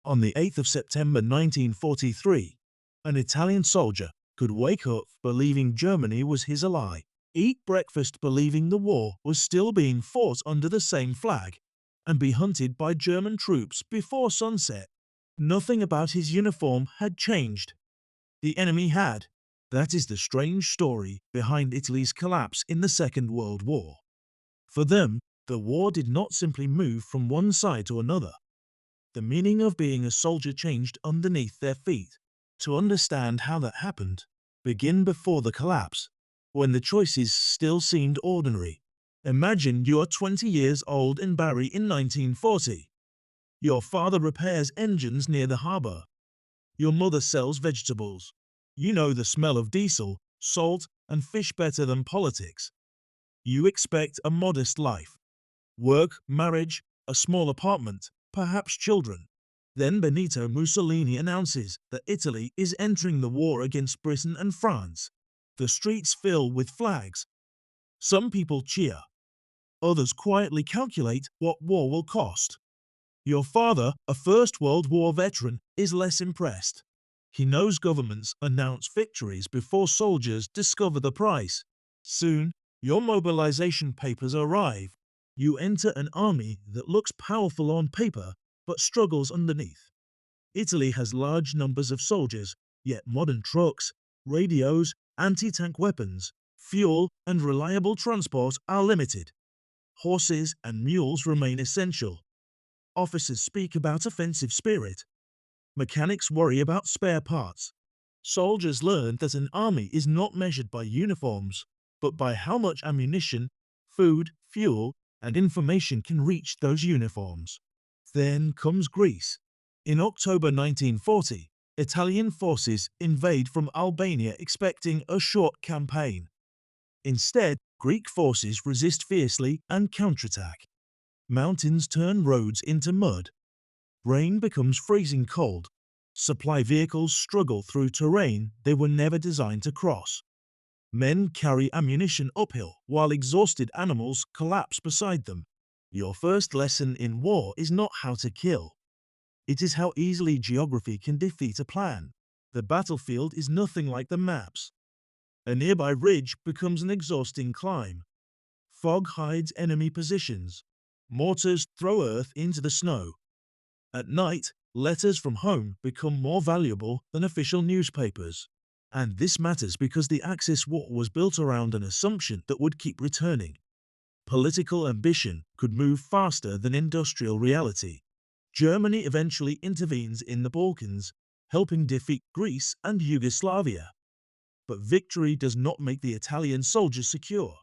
On the 8th of September 1943, an Italian soldier could wake up believing Germany was his ally, eat breakfast believing the war was still being fought under the same flag, and be hunted by German troops before sunset. Nothing about his uniform had changed. The enemy had. That is the strange story behind Italy's collapse in the Second World War. For them, the war did not simply move from one side to another. The meaning of being a soldier changed underneath their feet. To understand how that happened, begin before the collapse, when the choices still seemed ordinary. Imagine you are 20 years old in Bari in 1940. Your father repairs engines near the harbor. Your mother sells vegetables. You know the smell of diesel, salt, and fish better than politics. You expect a modest life. Work, marriage, a small apartment, perhaps children. Then Benito Mussolini announces that Italy is entering the war against Britain and France. The streets fill with flags. Some people cheer. Others quietly calculate what war will cost. Your father, a First World War veteran, is less impressed. He knows governments announce victories before soldiers discover the price. Soon, your mobilization papers arrive. You enter an army that looks powerful on paper but struggles underneath. Italy has large numbers of soldiers, yet modern trucks, radios, anti-tank weapons, fuel, and reliable transport are limited. Horses and mules remain essential. Officers speak about offensive spirit. Mechanics worry about spare parts. Soldiers learn that an army is not measured by uniforms, but by how much ammunition, food, fuel, and information can reach those uniforms. Then comes Greece. In October 1940, Italian forces invade from Albania expecting a short campaign. Instead, Greek forces resist fiercely and counterattack. Mountains turn roads into mud. Rain becomes freezing cold. Supply vehicles struggle through terrain they were never designed to cross. Men carry ammunition uphill while exhausted animals collapse beside them. Your first lesson in war is not how to kill. It is how easily geography can defeat a plan. The battlefield is nothing like the maps. A nearby ridge becomes an exhausting climb. Fog hides enemy positions. Mortars throw earth into the snow. At night, letters from home become more valuable than official newspapers. And this matters because the Axis war was built around an assumption that would keep returning. Political ambition could move faster than industrial reality. Germany eventually intervenes in the Balkans, helping defeat Greece and Yugoslavia. But victory does not make the Italian soldiers secure.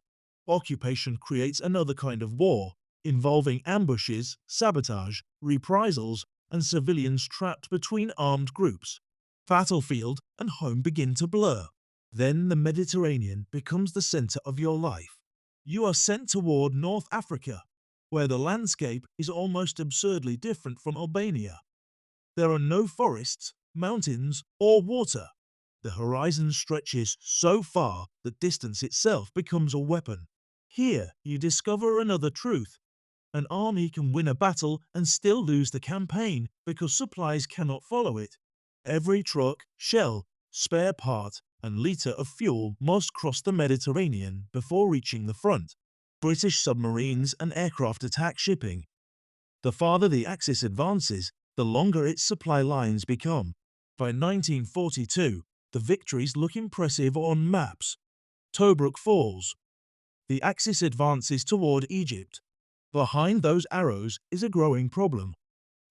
Occupation creates another kind of war, involving ambushes, sabotage, reprisals, and civilians trapped between armed groups. Battlefield and home begin to blur. Then the Mediterranean becomes the center of your life. You are sent toward North Africa, where the landscape is almost absurdly different from Albania. There are no forests, mountains, or water. The horizon stretches so far that distance itself becomes a weapon. Here, you discover another truth. An army can win a battle and still lose the campaign because supplies cannot follow it. Every truck, shell, spare part, and liter of fuel must cross the Mediterranean before reaching the front. British submarines and aircraft attack shipping. The farther the Axis advances, the longer its supply lines become. By 1942, the victories look impressive on maps. Tobruk falls. The Axis advances toward Egypt. Behind those arrows is a growing problem.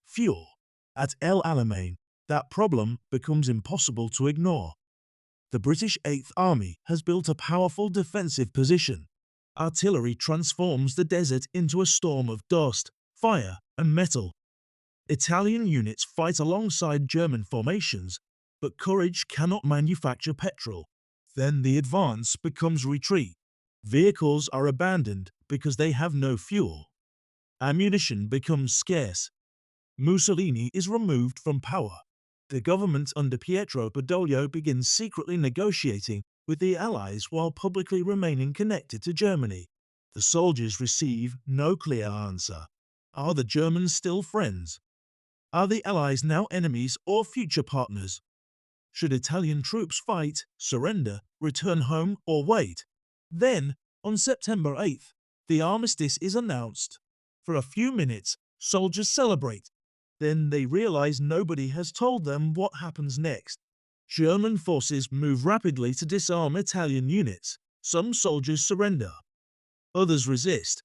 Fuel. At El Alamein, that problem becomes impossible to ignore. The British 8th Army has built a powerful defensive position. Artillery transforms the desert into a storm of dust, fire, and metal. Italian units fight alongside German formations, but courage cannot manufacture petrol. Then the advance becomes retreat. Vehicles are abandoned because they have no fuel. Ammunition becomes scarce. Mussolini is removed from power. The government under Pietro Badoglio begins secretly negotiating with the Allies while publicly remaining connected to Germany. The soldiers receive no clear answer. Are the Germans still friends? Are the Allies now enemies or future partners? Should Italian troops fight, surrender, return home, or wait? Then, on September 8th, the armistice is announced. For a few minutes, soldiers celebrate. Then they realize nobody has told them what happens next. German forces move rapidly to disarm Italian units. Some soldiers surrender. Others resist.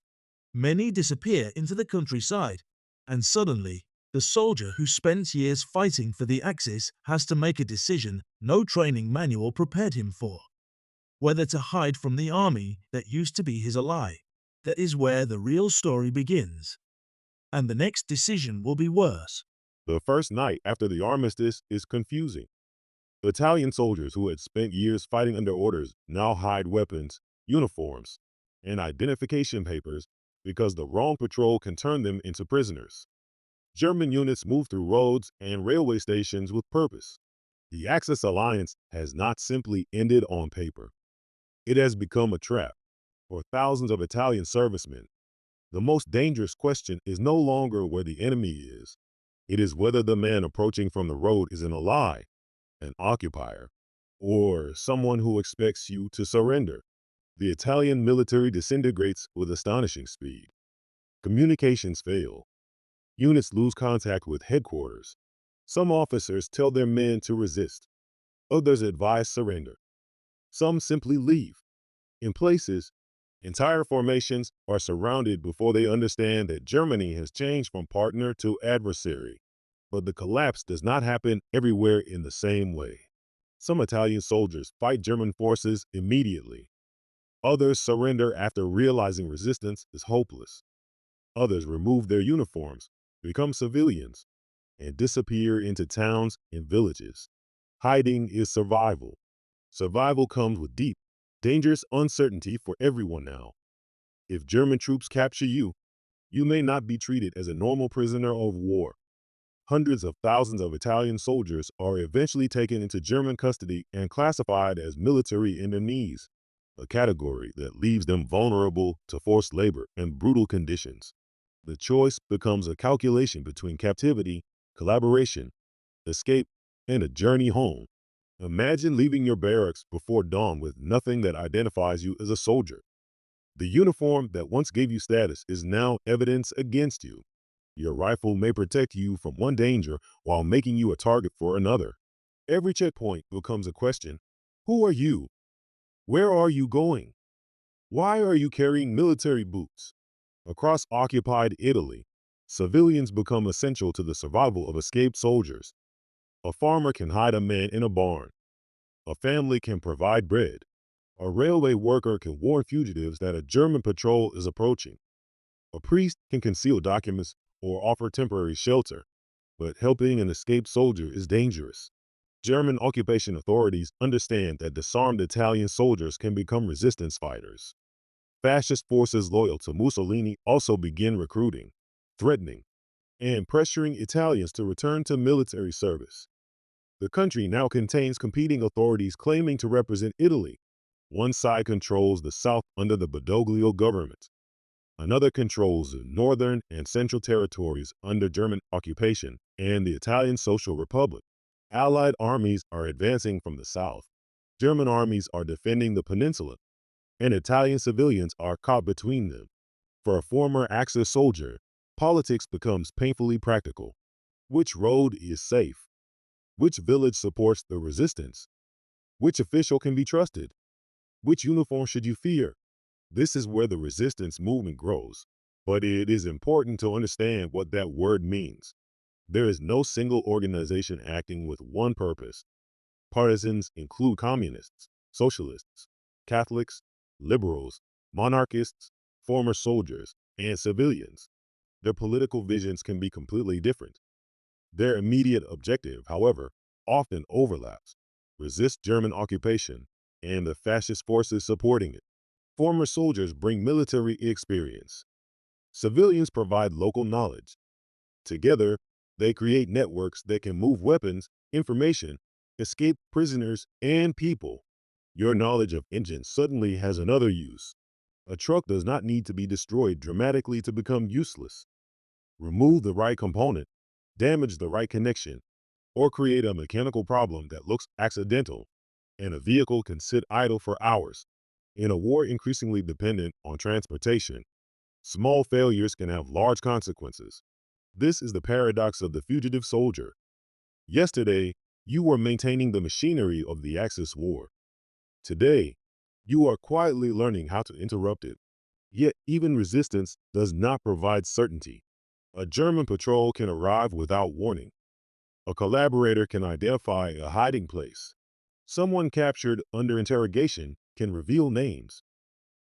Many disappear into the countryside. And suddenly, the soldier who spent years fighting for the Axis has to make a decision no training manual prepared him for. Whether to hide from the army that used to be his ally. That is where the real story begins. And the next decision will be worse. The first night after the armistice is confusing. Italian soldiers who had spent years fighting under orders now hide weapons, uniforms, and identification papers because the wrong patrol can turn them into prisoners. German units move through roads and railway stations with purpose. The Axis alliance has not simply ended on paper. It has become a trap for thousands of Italian servicemen. The most dangerous question is no longer where the enemy is. It is whether the man approaching from the road is an ally, an occupier, or someone who expects you to surrender. The Italian military disintegrates with astonishing speed. Communications fail. Units lose contact with headquarters. Some officers tell their men to resist. Others advise surrender. Some simply leave. In places, entire formations are surrounded before they understand that Germany has changed from partner to adversary. But the collapse does not happen everywhere in the same way. Some Italian soldiers fight German forces immediately. Others surrender after realizing resistance is hopeless. Others remove their uniforms, become civilians, and disappear into towns and villages. Hiding is survival. Survival comes with deep, dangerous uncertainty for everyone now. If German troops capture you, you may not be treated as a normal prisoner of war. Hundreds of thousands of Italian soldiers are eventually taken into German custody and classified as military internees, a category that leaves them vulnerable to forced labor and brutal conditions. The choice becomes a calculation between captivity, collaboration, escape, and a journey home. Imagine leaving your barracks before dawn with nothing that identifies you as a soldier. The uniform that once gave you status is now evidence against you. Your rifle may protect you from one danger while making you a target for another. Every checkpoint becomes a question. Who are you? Where are you going? Why are you carrying military boots? Across occupied Italy, civilians become essential to the survival of escaped soldiers. A farmer can hide a man in a barn. A family can provide bread. A railway worker can warn fugitives that a German patrol is approaching. A priest can conceal documents or offer temporary shelter, but helping an escaped soldier is dangerous. German occupation authorities understand that disarmed Italian soldiers can become resistance fighters. Fascist forces loyal to Mussolini also begin recruiting, threatening, and pressuring Italians to return to military service. The country now contains competing authorities claiming to represent Italy. One side controls the south under the Badoglio government. Another controls the northern and central territories under German occupation and the Italian Social Republic. Allied armies are advancing from the south. German armies are defending the peninsula, and Italian civilians are caught between them. For a former Axis soldier, politics becomes painfully practical. Which road is safe? Which village supports the resistance? Which official can be trusted? Which uniform should you fear? This is where the resistance movement grows. But it is important to understand what that word means. There is no single organization acting with one purpose. Partisans include communists, socialists, Catholics, liberals, monarchists, former soldiers, and civilians. Their political visions can be completely different. Their immediate objective, however, often overlaps: resist German occupation and the fascist forces supporting it. Former soldiers bring military experience. Civilians provide local knowledge. Together, they create networks that can move weapons, information, escape prisoners, and people. Your knowledge of engines suddenly has another use. A truck does not need to be destroyed dramatically to become useless. Remove the right component, damage the right connection, or create a mechanical problem that looks accidental, and a vehicle can sit idle for hours. In a war increasingly dependent on transportation, small failures can have large consequences. This is the paradox of the fugitive soldier. Yesterday, you were maintaining the machinery of the Axis war. Today, you are quietly learning how to interrupt it. Yet, even resistance does not provide certainty. A German patrol can arrive without warning. A collaborator can identify a hiding place. Someone captured under interrogation can reveal names.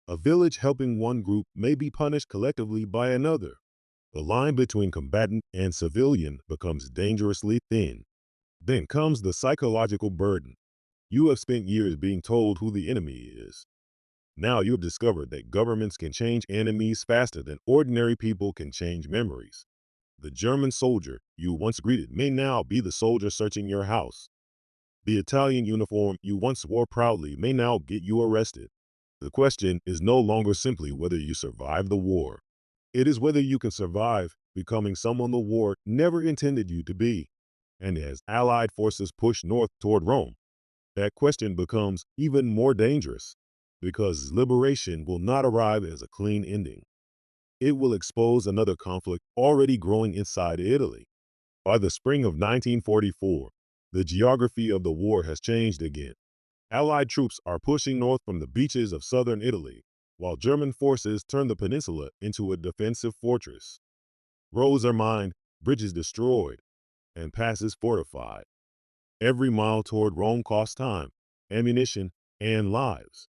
A village helping one group may be punished collectively by another. The line between combatant and civilian becomes dangerously thin. Then comes the psychological burden. You have spent years being told who the enemy is. Now you have discovered that governments can change enemies faster than ordinary people can change memories. The German soldier you once greeted may now be the soldier searching your house. The Italian uniform you once wore proudly may now get you arrested. The question is no longer simply whether you survive the war. It is whether you can survive becoming someone the war never intended you to be. And as Allied forces push north toward Rome, that question becomes even more dangerous because liberation will not arrive as a clean ending. It will expose another conflict already growing inside Italy. By the spring of 1944, the geography of the war has changed again. Allied troops are pushing north from the beaches of southern Italy, while German forces turn the peninsula into a defensive fortress. Roads are mined, bridges destroyed, and passes fortified. Every mile toward Rome costs time, ammunition, and lives.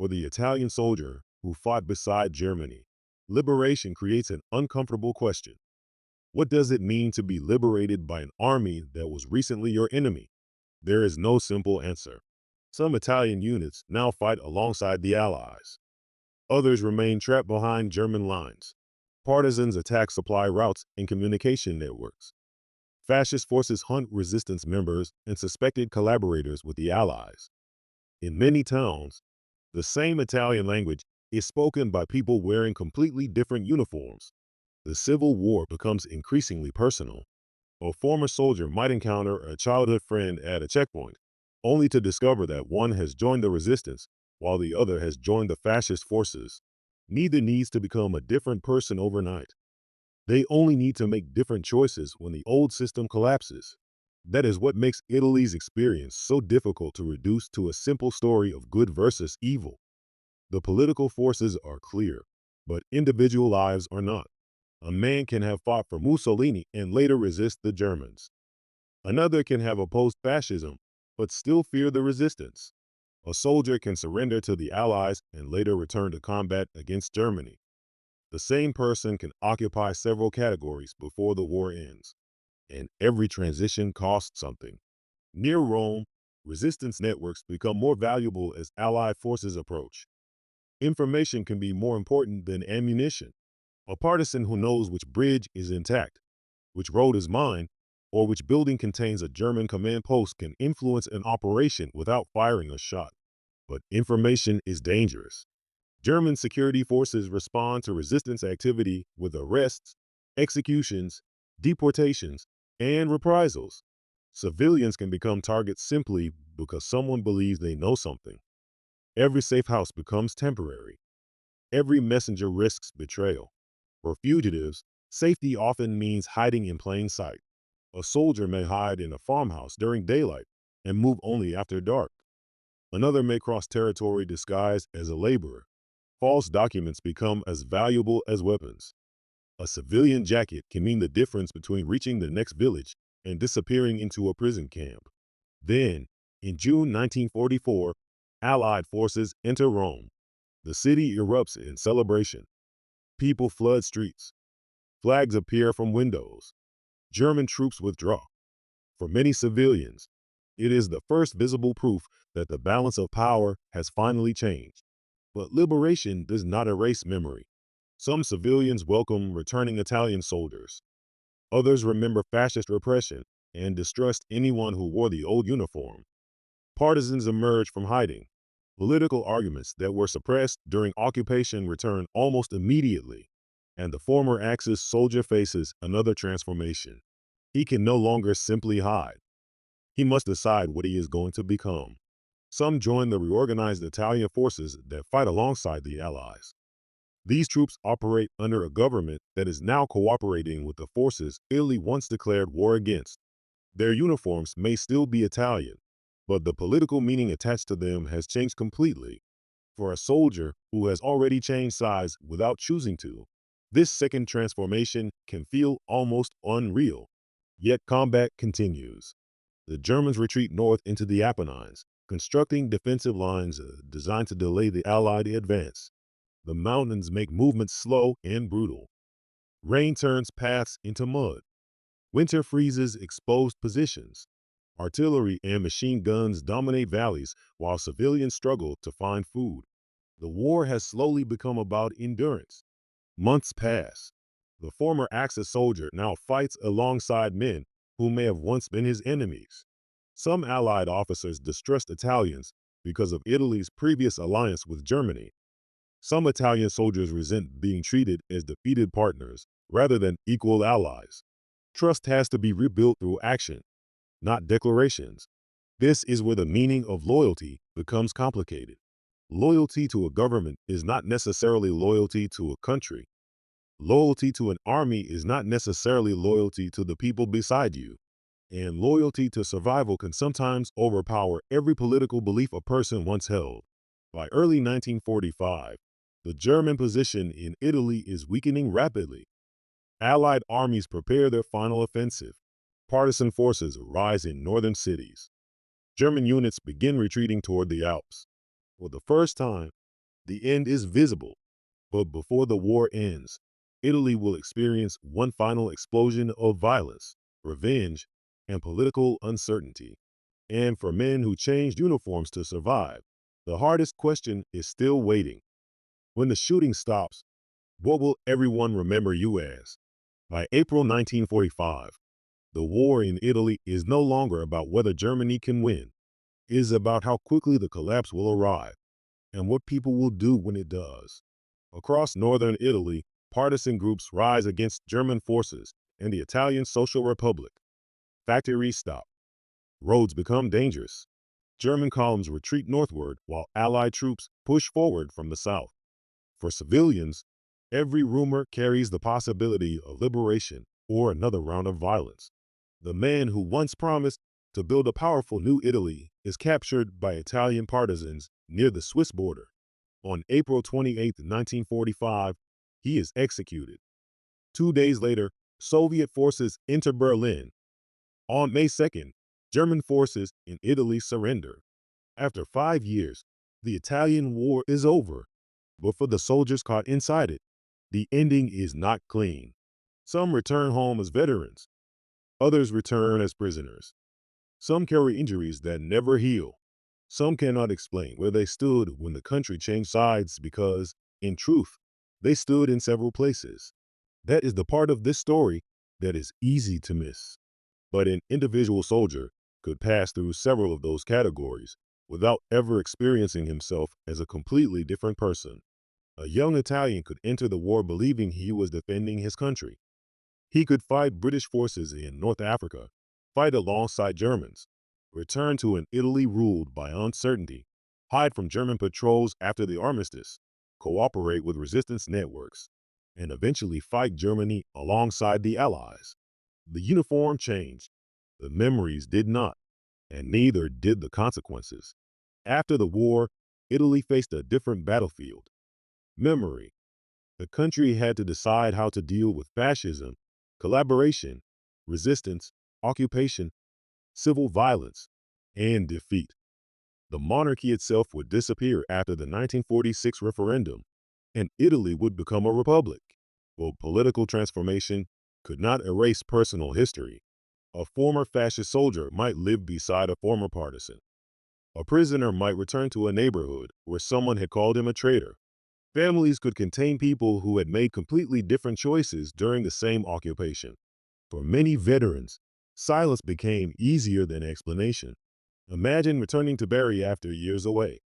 For the Italian soldier who fought beside Germany, liberation creates an uncomfortable question. What does it mean to be liberated by an army that was recently your enemy? There is no simple answer. Some Italian units now fight alongside the Allies. Others remain trapped behind German lines. Partisans attack supply routes and communication networks. Fascist forces hunt resistance members and suspected collaborators with the Allies. In many towns, the same Italian language is spoken by people wearing completely different uniforms. The Civil War becomes increasingly personal. A former soldier might encounter a childhood friend at a checkpoint, only to discover that one has joined the resistance while the other has joined the fascist forces. Neither needs to become a different person overnight. They only need to make different choices when the old system collapses. That is what makes Italy's experience so difficult to reduce to a simple story of good versus evil. The political forces are clear, but individual lives are not. A man can have fought for Mussolini and later resist the Germans. Another can have opposed fascism, but still fear the resistance. A soldier can surrender to the Allies and later return to combat against Germany. The same person can occupy several categories before the war ends, and every transition costs something. Near Rome, resistance networks become more valuable as Allied forces approach. Information can be more important than ammunition. A partisan who knows which bridge is intact, which road is mine, or which building contains a German command post can influence an operation without firing a shot. But information is dangerous. German security forces respond to resistance activity with arrests, executions, deportations, and reprisals. Civilians can become targets simply because someone believes they know something. Every safe house becomes temporary. Every messenger risks betrayal. For fugitives, safety often means hiding in plain sight. A soldier may hide in a farmhouse during daylight and move only after dark. Another may cross territory disguised as a laborer. False documents become as valuable as weapons. A civilian jacket can mean the difference between reaching the next village and disappearing into a prison camp. Then, in June 1944, Allied forces enter Rome. The city erupts in celebration. People flood streets. Flags appear from windows. German troops withdraw. For many civilians, it is the first visible proof that the balance of power has finally changed. But liberation does not erase memory. Some civilians welcome returning Italian soldiers. Others remember fascist repression and distrust anyone who wore the old uniform. Partisans emerge from hiding. Political arguments that were suppressed during occupation return almost immediately, and the former Axis soldier faces another transformation. He can no longer simply hide. He must decide what he is going to become. Some join the reorganized Italian forces that fight alongside the Allies. These troops operate under a government that is now cooperating with the forces Italy once declared war against. Their uniforms may still be Italian, but the political meaning attached to them has changed completely. For a soldier who has already changed sides without choosing to, this second transformation can feel almost unreal. Yet combat continues. The Germans retreat north into the Apennines, constructing defensive lines designed to delay the Allied advance. The mountains make movement slow and brutal. Rain turns paths into mud. Winter freezes exposed positions. Artillery and machine guns dominate valleys while civilians struggle to find food. The war has slowly become about endurance. Months pass. The former Axis soldier now fights alongside men who may have once been his enemies. Some Allied officers distrust Italians because of Italy's previous alliance with Germany. Some Italian soldiers resent being treated as defeated partners rather than equal allies. Trust has to be rebuilt through action, not declarations. This is where the meaning of loyalty becomes complicated. Loyalty to a government is not necessarily loyalty to a country. Loyalty to an army is not necessarily loyalty to the people beside you. And loyalty to survival can sometimes overpower every political belief a person once held. By early 1945, the German position in Italy is weakening rapidly. Allied armies prepare their final offensive. Partisan forces rise in northern cities. German units begin retreating toward the Alps. For the first time, the end is visible. But before the war ends, Italy will experience one final explosion of violence, revenge, and political uncertainty. And for men who changed uniforms to survive, the hardest question is still waiting. When the shooting stops, what will everyone remember you as? By April 1945, the war in Italy is no longer about whether Germany can win. It is about how quickly the collapse will arrive and what people will do when it does. Across northern Italy, partisan groups rise against German forces and the Italian Social Republic. Factories stop. Roads become dangerous. German columns retreat northward while Allied troops push forward from the south. For civilians, every rumor carries the possibility of liberation or another round of violence. The man who once promised to build a powerful new Italy is captured by Italian partisans near the Swiss border. On April 28, 1945, he is executed. 2 days later, Soviet forces enter Berlin. On May 2nd, German forces in Italy surrender. After 5 years, the Italian war is over. But for the soldiers caught inside it, the ending is not clean. Some return home as veterans. Others return as prisoners. Some carry injuries that never heal. Some cannot explain where they stood when the country changed sides because, in truth, they stood in several places. That is the part of this story that is easy to miss. But an individual soldier could pass through several of those categories without ever experiencing himself as a completely different person. A young Italian could enter the war believing he was defending his country. He could fight British forces in North Africa, fight alongside Germans, return to an Italy ruled by uncertainty, hide from German patrols after the armistice, cooperate with resistance networks, and eventually fight Germany alongside the Allies. The uniform changed. The memories did not, and neither did the consequences. After the war, Italy faced a different battlefield. Memory. The country had to decide how to deal with fascism, collaboration, resistance, occupation, civil violence, and defeat. The monarchy itself would disappear after the 1946 referendum, and Italy would become a republic. But political transformation could not erase personal history. A former fascist soldier might live beside a former partisan. A prisoner might return to a neighborhood where someone had called him a traitor. Families could contain people who had made completely different choices during the same occupation. For many veterans, silence became easier than explanation. Imagine returning to Barry after years away.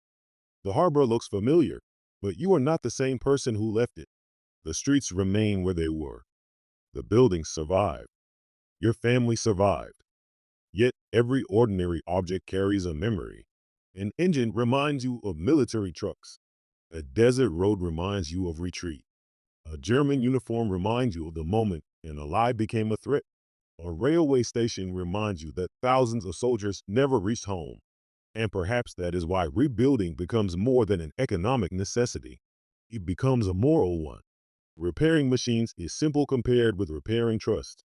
The harbor looks familiar, but you are not the same person who left it. The streets remain where they were. The buildings survive. Your family survived. Yet every ordinary object carries a memory. An engine reminds you of military trucks. A desert road reminds you of retreat. A German uniform reminds you of the moment an ally became a threat. A railway station reminds you that thousands of soldiers never reached home. And perhaps that is why rebuilding becomes more than an economic necessity. It becomes a moral one. Repairing machines is simple compared with repairing trust.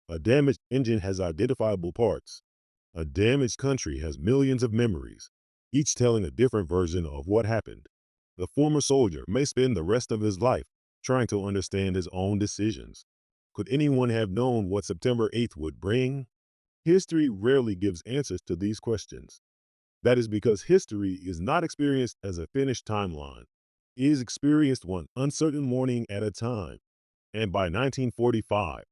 A damaged engine has identifiable parts. A damaged country has millions of memories, each telling a different version of what happened. The former soldier may spend the rest of his life trying to understand his own decisions. Could anyone have known what September 8th would bring? History rarely gives answers to these questions. That is because history is not experienced as a finished timeline. It is experienced one uncertain morning at a time. And by 1945,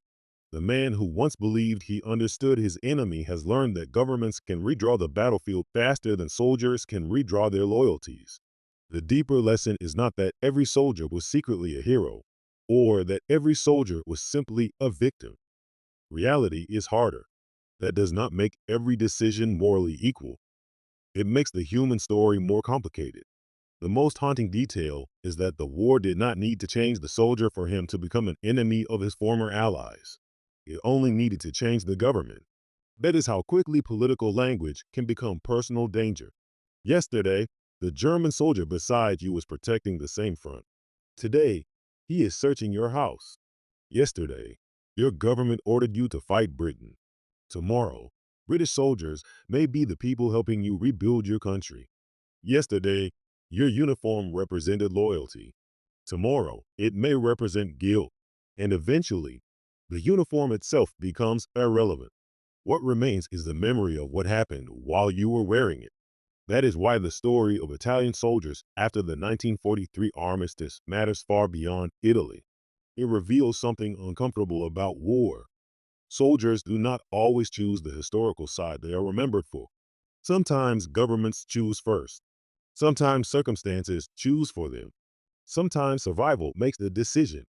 the man who once believed he understood his enemy has learned that governments can redraw the battlefield faster than soldiers can redraw their loyalties. The deeper lesson is not that every soldier was secretly a hero, or that every soldier was simply a victim. Reality is harder. That does not make every decision morally equal. It makes the human story more complicated. The most haunting detail is that the war did not need to change the soldier for him to become an enemy of his former allies. It only needed to change the government. That is how quickly political language can become personal danger. Yesterday, the German soldier beside you was protecting the same front. Today, he is searching your house. Yesterday, your government ordered you to fight Britain. Tomorrow, British soldiers may be the people helping you rebuild your country. Yesterday, your uniform represented loyalty. Tomorrow, it may represent guilt. And eventually, the uniform itself becomes irrelevant. What remains is the memory of what happened while you were wearing it. That is why the story of Italian soldiers after the 1943 armistice matters far beyond Italy. It reveals something uncomfortable about war. Soldiers do not always choose the historical side they are remembered for. Sometimes governments choose first. Sometimes circumstances choose for them. Sometimes survival makes the decision.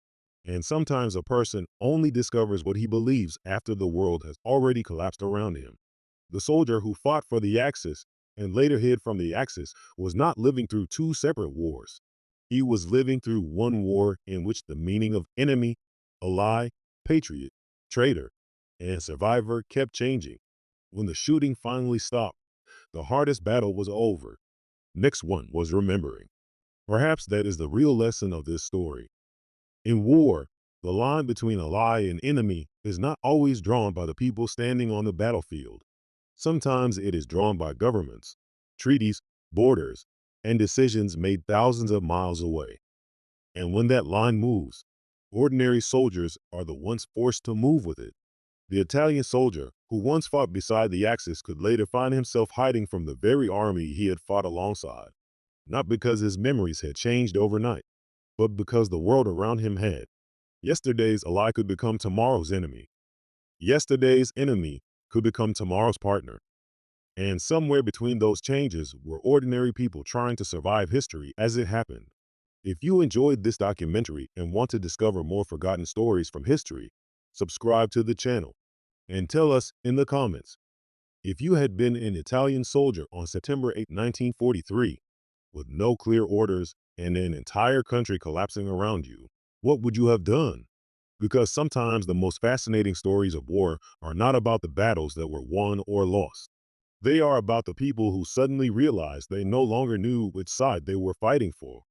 And sometimes a person only discovers what he believes after the world has already collapsed around him. The soldier who fought for the Axis and later hid from the Axis was not living through two separate wars. He was living through one war in which the meaning of enemy, ally, patriot, traitor, and survivor kept changing. When the shooting finally stopped, the hardest battle was over. Next one was remembering. Perhaps that is the real lesson of this story. In war, the line between ally and enemy is not always drawn by the people standing on the battlefield. Sometimes it is drawn by governments, treaties, borders, and decisions made thousands of miles away. And when that line moves, ordinary soldiers are the ones forced to move with it. The Italian soldier who once fought beside the Axis could later find himself hiding from the very army he had fought alongside, not because his memories had changed overnight, but because the world around him had. Yesterday's ally could become tomorrow's enemy. Yesterday's enemy could become tomorrow's partner. And somewhere between those changes were ordinary people trying to survive history as it happened. If you enjoyed this documentary and want to discover more forgotten stories from history, subscribe to the channel and tell us in the comments. If you had been an Italian soldier on September 8, 1943, with no clear orders and an entire country collapsing around you, what would you have done? Because sometimes the most fascinating stories of war are not about the battles that were won or lost. They are about the people who suddenly realized they no longer knew which side they were fighting for.